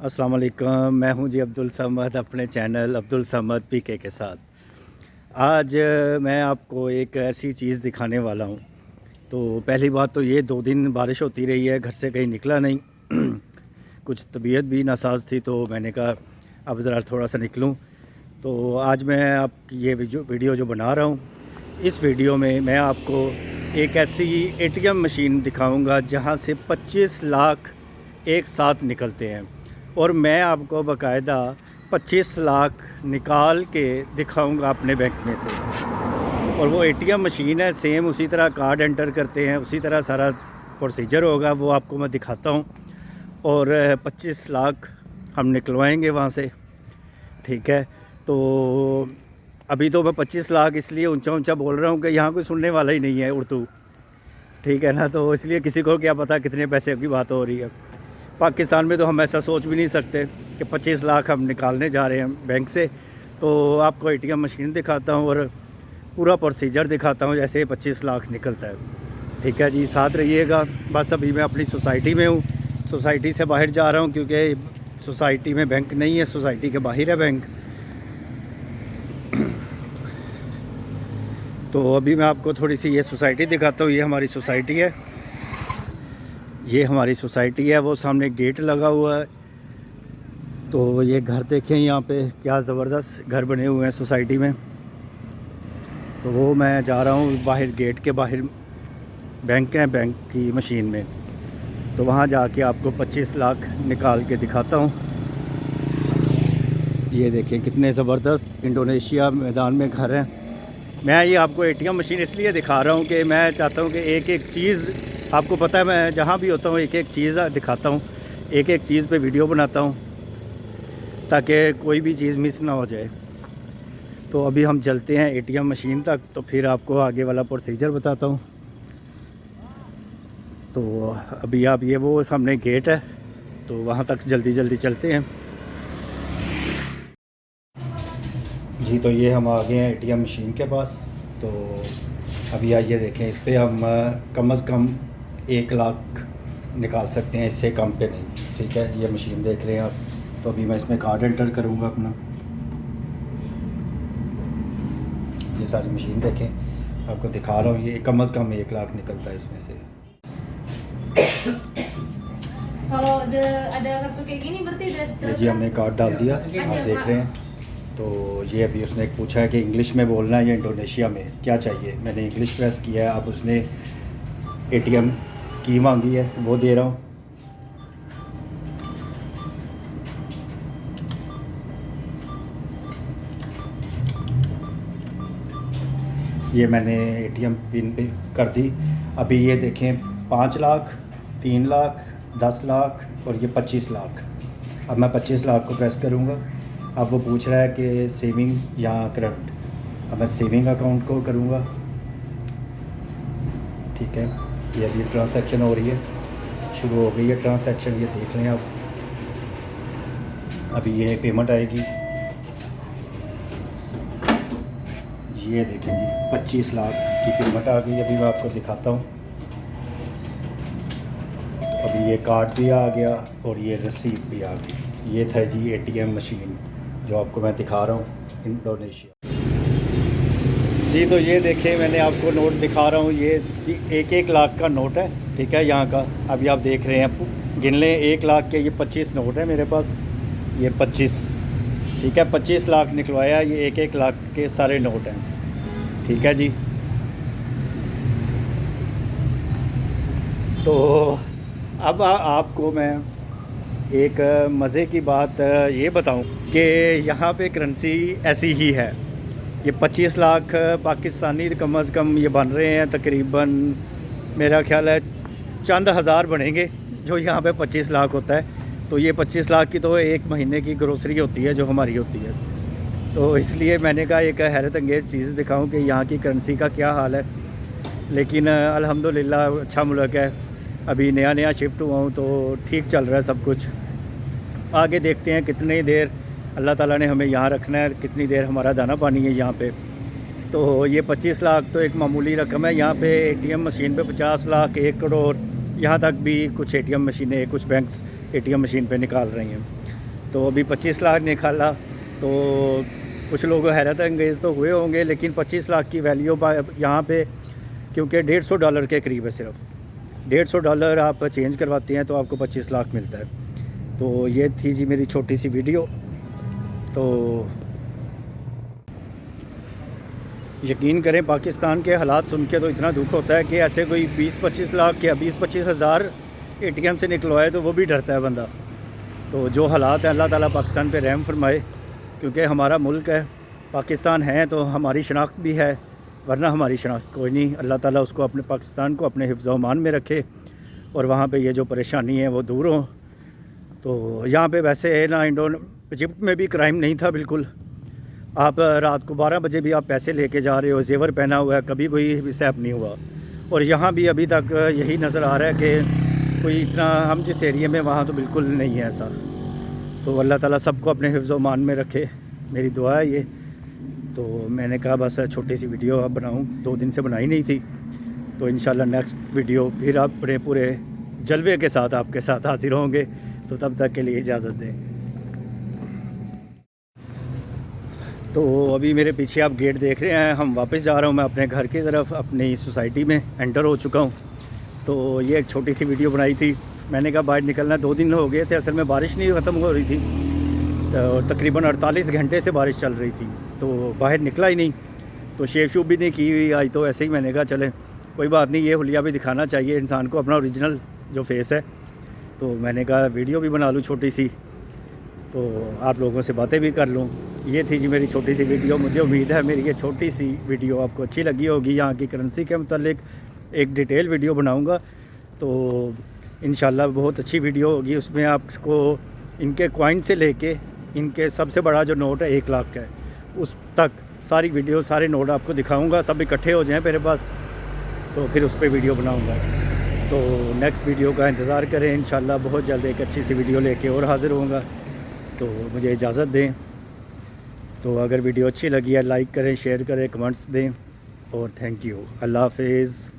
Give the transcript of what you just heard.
अस्सलाम वालेकुम। मैं हूं जी अब्दुल समद, अपने चैनल अब्दुल समद पीके के साथ। आज मैं आपको एक ऐसी चीज़ दिखाने वाला हूं। तो पहली बात तो ये 2 दिन बारिश होती रही है, घर से कहीं निकला नहीं। कुछ तबीयत भी नासाज थी, तो मैंने कहा अब ज़रा थोड़ा सा निकलूं। तो आज मैं आप ये वीडियो जो बना रहा हूं, इस वीडियो में मैं आपको एक ऐसी एटीएम मशीन दिखाऊंगा जहां से 25 लाख एक साथ निकलते हैं, और मैं आपको बाकायदा 25 लाख निकाल के दिखाऊंगा अपने बैंक में से। और वो एटीएम मशीन है, सेम उसी तरह कार्ड एंटर करते हैं, उसी तरह सारा प्रोसीजर होगा, वो आपको मैं दिखाता हूँ। और 25 लाख हम निकलवाएंगे वहाँ से, ठीक है। तो अभी तो मैं 25 लाख इसलिए ऊंचा ऊंचा बोल रहा हूँ कि यहाँ कोई सुनने वाला ही नहीं है उर्दू, ठीक है ना। तो इसलिए किसी को क्या पता कितने पैसे की बात हो रही है। पाकिस्तान में तो हम ऐसा सोच भी नहीं सकते कि 25 लाख हम निकालने जा रहे हैं बैंक से। तो आपको एटीएम मशीन दिखाता हूँ और पूरा प्रोसीजर दिखाता हूँ जैसे 25 लाख निकलता है, ठीक है जी। साथ रहिएगा। बस अभी मैं अपनी सोसाइटी में हूँ, सोसाइटी से बाहर जा रहा हूँ क्योंकि सोसाइटी में बैंक नहीं है, सोसाइटी के बाहर है बैंक। तो अभी मैं आपको थोड़ी सी ये सोसाइटी दिखाता हूँ। ये हमारी सोसाइटी है, ये हमारी सोसाइटी है। वो सामने गेट लगा हुआ है। तो ये घर देखें, यहाँ पे क्या ज़बरदस्त घर बने हुए हैं सोसाइटी में। तो वो मैं जा रहा हूँ बाहर, गेट के बाहर बैंक है, बैंक की मशीन में। तो वहाँ जाके आपको 25 लाख निकाल के दिखाता हूँ। ये देखें कितने ज़बरदस्त इंडोनेशिया मैदान में घर हैं। मैं ये आपको एटीएम मशीन इसलिए दिखा रहा हूँ कि मैं चाहता हूँ कि एक एक चीज़ आपको पता है, मैं जहाँ भी होता हूँ एक एक चीज़ दिखाता हूँ, एक एक चीज़ पे वीडियो बनाता हूँ ताकि कोई भी चीज़ मिस ना हो जाए। तो अभी हम चलते हैं एटीएम मशीन तक, तो फिर आपको आगे वाला प्रोसीजर बताता हूँ। तो अभी आप ये वो सामने गेट है, तो वहाँ तक जल्दी जल्दी चलते हैं जी। तो ये हम आ गए हैं एटीएम मशीन के पास। तो अभी आइए देखें, इस पर हम कम से कम 1 लाख निकाल सकते हैं, इससे कम पे नहीं, ठीक है। ये मशीन देख रहे हैं आप। तो अभी मैं इसमें कार्ड एंटर करूँगा अपना। ये सारी मशीन देखें, आपको दिखा रहा हूँ। ये कम से कम 1 लाख निकलता है इसमें से। ये जी हमने कार्ड डाल दिया, आप देख रहे हैं। तो ये अभी उसने पूछा है कि इंग्लिश में बोलना है या इंडोनेशिया में, क्या चाहिए। मैंने इंग्लिश प्रेस किया है। अब उसने एटीएम की मांगी है, वो दे रहा हूँ। ये मैंने एटीएम पिन पे कर दी। अभी ये देखें 5 लाख, 3 लाख, 10 लाख और ये 25 लाख। अब मैं 25 लाख को प्रेस करूँगा। अब वो पूछ रहा है कि सेविंग या करंट। अब मैं सेविंग अकाउंट को करूँगा, ठीक है। ये अभी ट्रांसैक्शन हो रही है, शुरू हो गई है ट्रांसैक्शन, ये देख लें आप। अभी ये पेमेंट आएगी, ये देखें जी 25 लाख की पेमेंट आ गई। अभी मैं आपको दिखाता हूँ। तो अभी ये कार्ड भी आ गया और ये रसीद भी आ गई। ये था जी एटीएम मशीन जो आपको मैं दिखा रहा हूँ इंडोनेशिया जी। तो ये देखें, मैंने आपको नोट दिखा रहा हूँ। ये 1-1 लाख का नोट है, ठीक है, यहाँ का। अभी आप देख रहे हैं, गिन लें 1 लाख के ये 25 नोट है मेरे पास। ये 25, ठीक है, 25 लाख निकलवाया। ये 1-1 लाख के सारे नोट हैं, ठीक है जी। तो अब आपको मैं एक मज़े की बात ये बताऊं कि यहाँ पे करेंसी ऐसी ही है। ये 25 लाख पाकिस्तानी कम से कम ये बन रहे हैं, तकरीबन मेरा ख्याल है चंद हज़ार बनेंगे जो यहाँ पे 25 लाख होता है। तो ये 25 लाख की तो एक महीने की ग्रोसरी होती है जो हमारी होती है। तो इसलिए मैंने कहा एक हैरत अंगेज़ चीज़ दिखाऊं कि यहाँ की करेंसी का क्या हाल है। लेकिन अल्हम्दुलिल्लाह अच्छा मुल्क है। अभी नया नया शिफ्ट हुआ हूँ तो ठीक चल रहा है सब कुछ। आगे देखते हैं कितनी देर अल्लाह ताला ने हमें यहाँ रखना है, कितनी देर हमारा दाना पानी है यहाँ पे। तो ये 25 लाख तो एक मामूली रकम है। यहाँ पे एटीएम मशीन पे 50 लाख, 1 करोड़, यहाँ तक भी कुछ एटीएम मशीनें, कुछ बैंक्स एटीएम मशीन पे निकाल रही हैं। तो अभी 25 लाख निकाला, तो कुछ लोग हैरत अंगेज़ तो हुए होंगे, लेकिन 25 लाख की वैल्यू यहाँ पे क्योंकि $150 के करीब है, सिर्फ $150 आप चेंज करवाते हैं तो आपको 25 लाख मिलता है। तो ये थी जी मेरी छोटी सी वीडियो। तो यकीन करें, पाकिस्तान के हालात सुन के तो इतना दुख होता है कि ऐसे कोई 20-25 लाख या 20-25 हज़ार ATM से निकलवाए तो वो भी डरता है बंदा। तो जो हालात हैं, अल्लाह ताला पाकिस्तान पे रहम फरमाए, क्योंकि हमारा मुल्क है, पाकिस्तान है तो हमारी शनाख्त भी है, वरना हमारी शनाख्त कोई नहीं। अल्लाह ताला उसको, अपने पाकिस्तान को अपने हिफ्ज़ व अमान में रखे और वहाँ पे ये जो परेशानी है वो दूर हो। तो यहाँ पे वैसे है ना, इजिप्ट में भी क्राइम नहीं था बिल्कुल। आप रात को 12 बजे भी आप पैसे लेके जा रहे हो, जेवर पहना हुआ है, कभी कोई मिसहैप नहीं हुआ। और यहाँ भी अभी तक यही नज़र आ रहा है कि कोई इतना, हम जिस एरिया में वहाँ तो बिल्कुल नहीं है ऐसा। तो अल्लाह ताला सबको अपने हिफ्ज़ व अमान में रखे, मेरी दुआ है ये। तो मैंने कहा बस छोटी सी वीडियो अब बनाऊँ, 2 दिन से बनाई नहीं थी। तो इंशाल्लाह नेक्स्ट वीडियो फिर अपने पूरे जलवे के साथ आपके साथ हाजिर होंगे। तो तब तक के लिए इजाज़त दें। तो अभी मेरे पीछे आप गेट देख रहे हैं, हम वापस जा रहा हूँ मैं अपने घर की तरफ, अपनी सोसाइटी में एंटर हो चुका हूँ। तो ये एक छोटी सी वीडियो बनाई थी, मैंने कहा बाहर निकलना, 2 दिन हो गए थे, असल में बारिश नहीं ख़त्म हो रही थी, तो तकरीबन 48 घंटे से बारिश चल रही थी, तो बाहर निकला ही नहीं। तो शेव शूब भी नहीं की हुई आज, तो ऐसे ही मैंने कहा चले कोई बात नहीं, ये हुलिया भी दिखाना चाहिए इंसान को, अपना ओरिजिनल जो फेस है। तो मैंने कहा वीडियो भी बना लूँ छोटी सी, तो आप लोगों से बातें भी कर लूँ। ये थी जी मेरी छोटी सी वीडियो। मुझे उम्मीद है मेरी ये छोटी सी वीडियो आपको अच्छी लगी होगी। यहाँ की करेंसी के मतलब एक डिटेल वीडियो बनाऊँगा, तो इंशाल्लाह बहुत अच्छी वीडियो होगी। उसमें आपको इनके कॉइन से लेके इनके सबसे बड़ा जो नोट है 1 लाख का है, उस तक सारी वीडियो, सारे नोट आपको दिखाऊंगा। सब इकट्ठे हो जाएं मेरे पास, तो फिर उस पर वीडियो बनाऊंगा। तो नेक्स्ट वीडियो का इंतज़ार करें, इंशाल्लाह बहुत जल्द एक अच्छी सी वीडियो लेके और हाज़िर होऊंगा। तो मुझे इजाज़त दें। तो अगर वीडियो अच्छी लगी है लाइक करें, शेयर करें, कमेंट्स दें, और थैंक यू। अल्लाह हाफ़िज़।